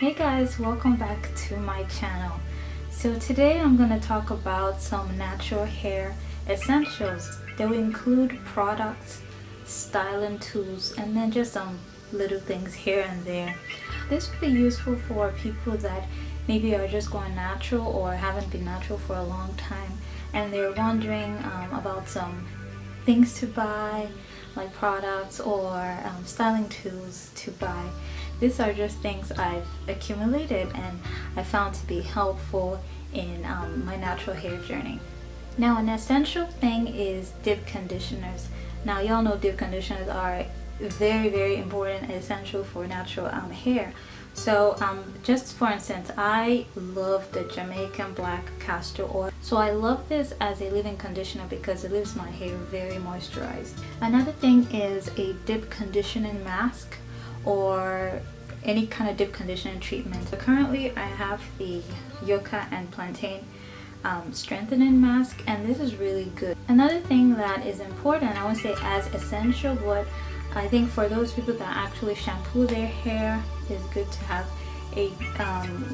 Hey guys, welcome back to my channel. So today I'm going to talk about some natural hair essentials. They will include products, styling tools, and then just some little things here and there. This will be useful for people that maybe are just going natural or haven't been natural for a long time and they're wondering about some things to buy, like products or styling tools to buy. These are just things I've accumulated and I found to be helpful in my natural hair journey. Now, an essential thing is deep conditioners. Now, y'all know deep conditioners are very important and essential for natural hair. So just for instance, I love the Jamaican black castor oil. So I love this as a leave-in conditioner because it leaves my hair very moisturized. Another thing is a deep conditioning mask or any kind of deep conditioning treatment. So currently I have the yucca and plantain strengthening mask, and this is really good. Another thing that is important, I won't say as essential, but I think for those people that actually shampoo their hair, it's good to have a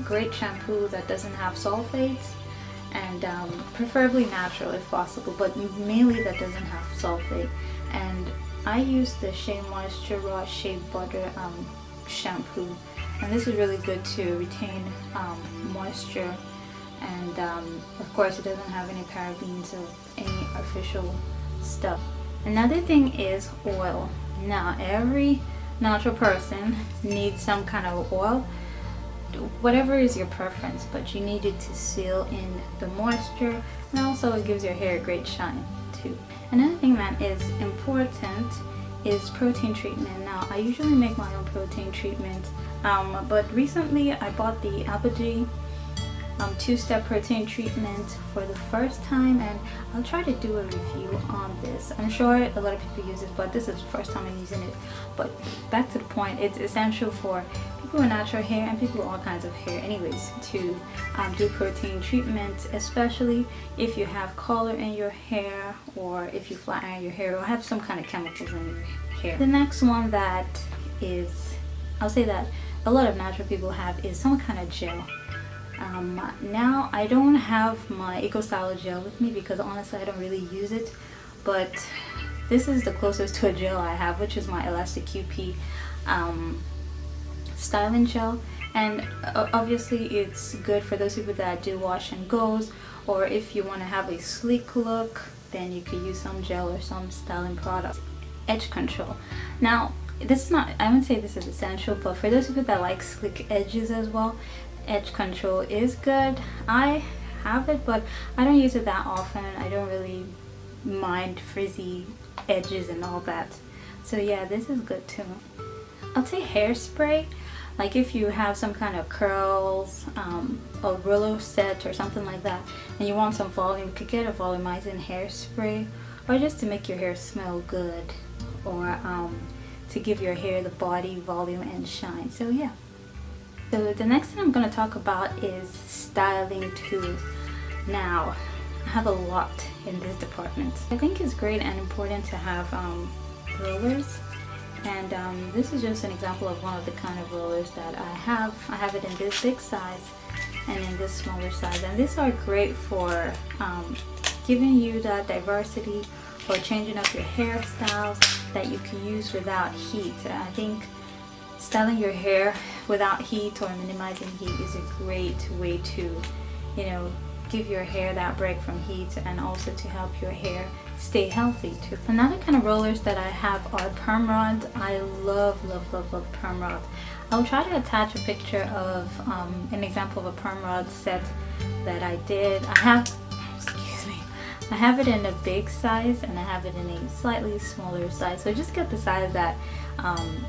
great shampoo that doesn't have sulfates, and preferably natural if possible, but mainly that doesn't have sulfate. And I use the Shea Moisture Raw Shea Butter shampoo, and this is really good to retain moisture, and of course it doesn't have any parabens or any artificial stuff. Another thing is oil. Now, every natural person needs some kind of oil, whatever is your preference, but you need it to seal in the moisture, and also it gives your hair a great shine too. Another thing that is important is protein treatment. Now, I usually make my own protein treatment, but recently I bought the Apogee two-step protein treatment for the first time, and I'll try to do a review on this. I'm sure a lot of people use it, but this is the first time I'm using it. But back to the point, it's essential for people with natural hair and people with all kinds of hair anyways to do protein treatment, especially if you have color in your hair or if you flat iron your hair or have some kind of chemicals in your hair. The next one that is, I'll say that a lot of natural people have, is some kind of gel. Now I don't have my Eco Styler gel with me because honestly I don't really use it, but this is the closest to a gel I have, which is my Elastic QP styling gel. And obviously it's good for those people that do wash and goes, or if you want to have a sleek look, then you could use some gel or some styling product. Edge control. Now, this is not, I wouldn't say this is essential, but for those people that like slick edges as well, edge control is good. I have it, but I don't use it that often. I don't really mind frizzy edges and all that. So yeah, this is good too. I'll say hairspray. Like if you have some kind of curls, a Willow set or something like that, and you want some volume, you could get a volumizing hairspray, or just to make your hair smell good, or to give your hair the body, volume, and shine. So yeah. So the next thing I'm going to talk about is styling tools. Now, I have a lot in this department. I think it's great and important to have rollers, and this is just an example of one of the kind of rollers that I have. I have it in this big size and in this smaller size, and these are great for giving you that diversity or changing up your hairstyles that you can use without heat. I think styling your hair without heat or minimizing heat is a great way to, give your hair that break from heat, and also to help your hair stay healthy too. Another kind of rollers that I have are perm rods. I love perm rods. I'll try to attach a picture of an example of a perm rod set that I did. I have it in a big size and I have it in a slightly smaller size. So just get the size that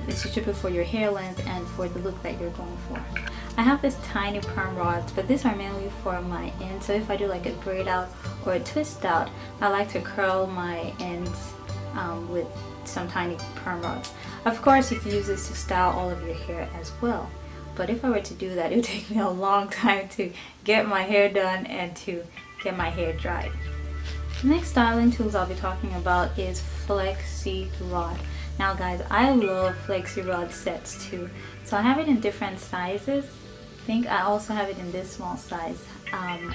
is suitable for your hair length and for the look that you're going for. I have this tiny perm rods, but these are mainly for my ends. So if I do like a braid out or a twist out, I like to curl my ends with some tiny perm rods. Of course, you can use this to style all of your hair as well. But if I were to do that, it would take me a long time to get my hair done and to get my hair dried. The next styling tools I'll be talking about is flexi rod. Now guys, I love flexi rod sets too. So I have it in different sizes. think I also have it in this small size.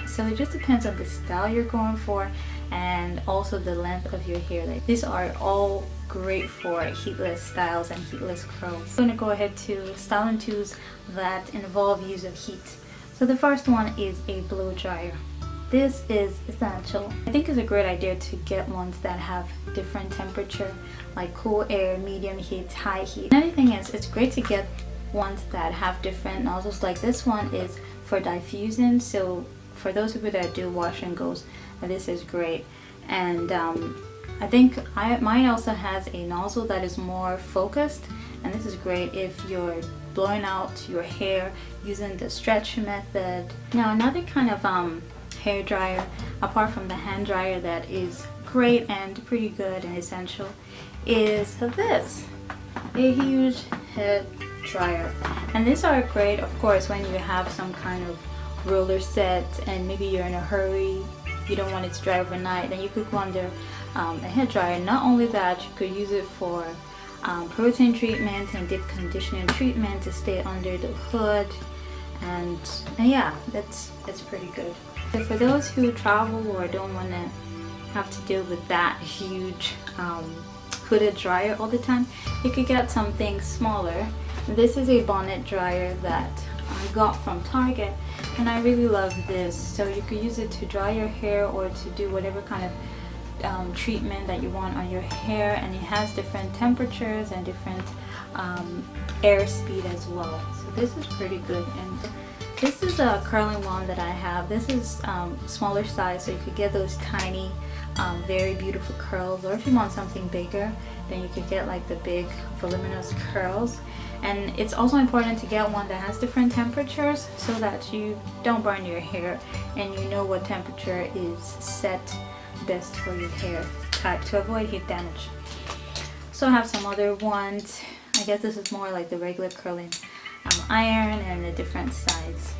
So it just depends on the style you're going for and also the length of your hair. Like, these are all great for heatless styles and heatless curls. I'm going to go ahead to styling tools that involve use of heat. So the first one is a blow dryer. This is essential. I think it's a great idea to get ones that have different temperature, like cool air, medium heat, high heat. Another thing is, it's great to get ones that have different nozzles. Like this one is for diffusing, so for those people that do wash and goes, this is great. And I think mine also has a nozzle that is more focused, and this is great if you're blowing out your hair using the stretch method. Now another kind of hair dryer, apart from the hand dryer that is great and pretty good and essential, is this, a huge head dryer. And these are great, of course, when you have some kind of roller set and maybe you're in a hurry, you don't want it to dry overnight, then you could go under a hair dryer. Not only that, you could use it for protein treatment and deep conditioning treatment to stay under the hood, and yeah, that's pretty good. So for those who travel or don't want to have to deal with that huge hooded dryer all the time, you could get something smaller. This is a bonnet dryer that I got from Target, and I really love this. So you could use it to dry your hair or to do whatever kind of treatment that you want on your hair, and it has different temperatures and different air speed as well. So this is pretty good. And this is a curling one that I have. This is smaller size, so you could get those tiny very beautiful curls, or if you want something bigger, then you could get like the big voluminous curls. And it's also important to get one that has different temperatures so that you don't burn your hair and you know what temperature is set best for your hair type to avoid heat damage. So I have some other ones. I guess this is more like the regular curling iron and a different size.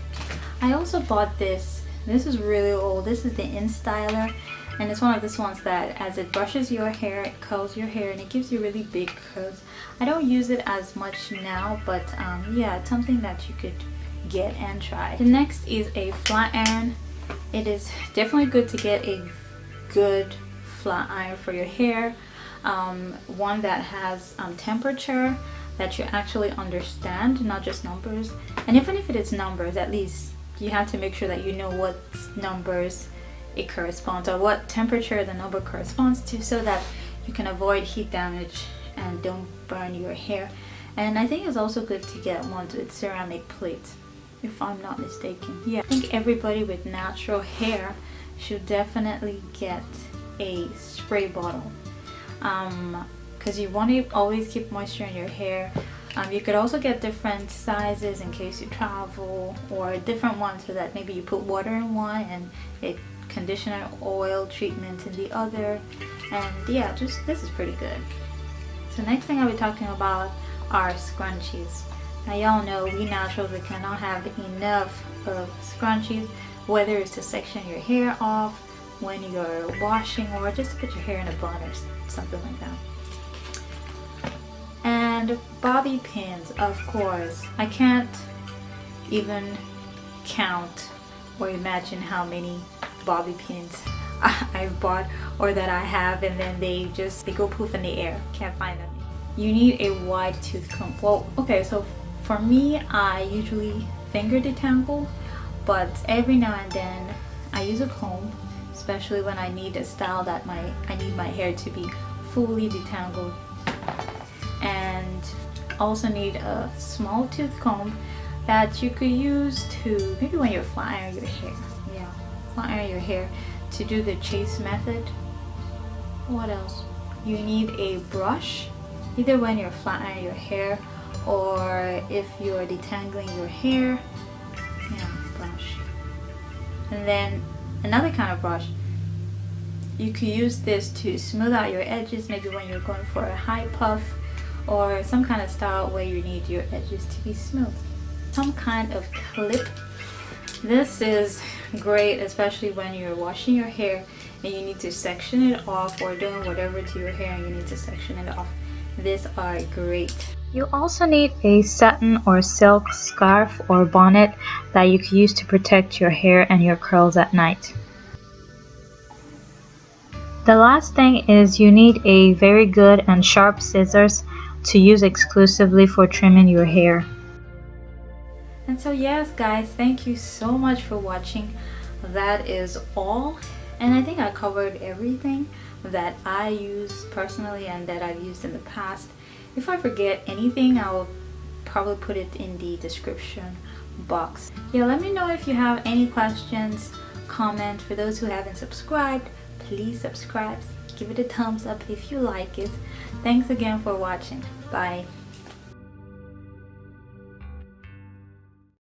I also bought this. This is really old. This is the InStyler, and it's one of these ones that as it brushes your hair, it curls your hair and it gives you really big curls. I don't use it as much now, but yeah, it's something that you could get and try. The next is a flat iron. It is definitely good to get a good flat iron for your hair, one that has temperature that you actually understand, not just numbers. And even if it is numbers, at least you have to make sure that you know what numbers it corresponds or what temperature the number corresponds to, so that you can avoid heat damage and don't burn your hair. And I think it's also good to get ones with ceramic plates, if I'm not mistaken. Yeah, I think everybody with natural hair should definitely get a spray bottle, because you want to always keep moisture in your hair. You could also get different sizes in case you travel, or different ones so that maybe you put water in one and a conditioner oil treatment in the other. And yeah, just this is pretty good. So next thing I'll be talking about are scrunchies. Now y'all know we naturals, we cannot have enough of scrunchies, whether it's to section your hair off when you're washing or just to put your hair in a bun or something like that. And bobby pins, of course. I can't even count or imagine how many bobby pins I've bought or that I have, and then they go poof in the air. Can't find them. You need a wide tooth comb. Well, okay, so for me, I usually finger detangle, but every now and then I use a comb, especially when I need a style that I need my hair to be fully detangled. And also need a small tooth comb that you could use to maybe when you're flat iron your hair. Yeah, flat iron your hair to do the chase method. What else? You need a brush, either when you're flat iron your hair or if you're detangling your hair. Yeah, brush. And then another kind of brush. You could use this to smooth out your edges, maybe when you're going for a high puff or some kind of style where you need your edges to be smooth. Some kind of clip. This is great, especially when you're washing your hair and you need to section it off, or doing whatever to your hair and you need to section it off. These are great. You also need a satin or silk scarf or bonnet that you can use to protect your hair and your curls at night. The last thing is you need a very good and sharp scissors to use exclusively for trimming your hair. And so yes guys, thank you so much for watching. That is all, and I think I covered everything that I use personally and that I've used in the past. If I forget anything, I'll probably put it in the description box. Yeah, let me know if you have any questions, comment. For those who haven't subscribed, please subscribe, give it a thumbs up if you like it. Thanks again for watching. Bye.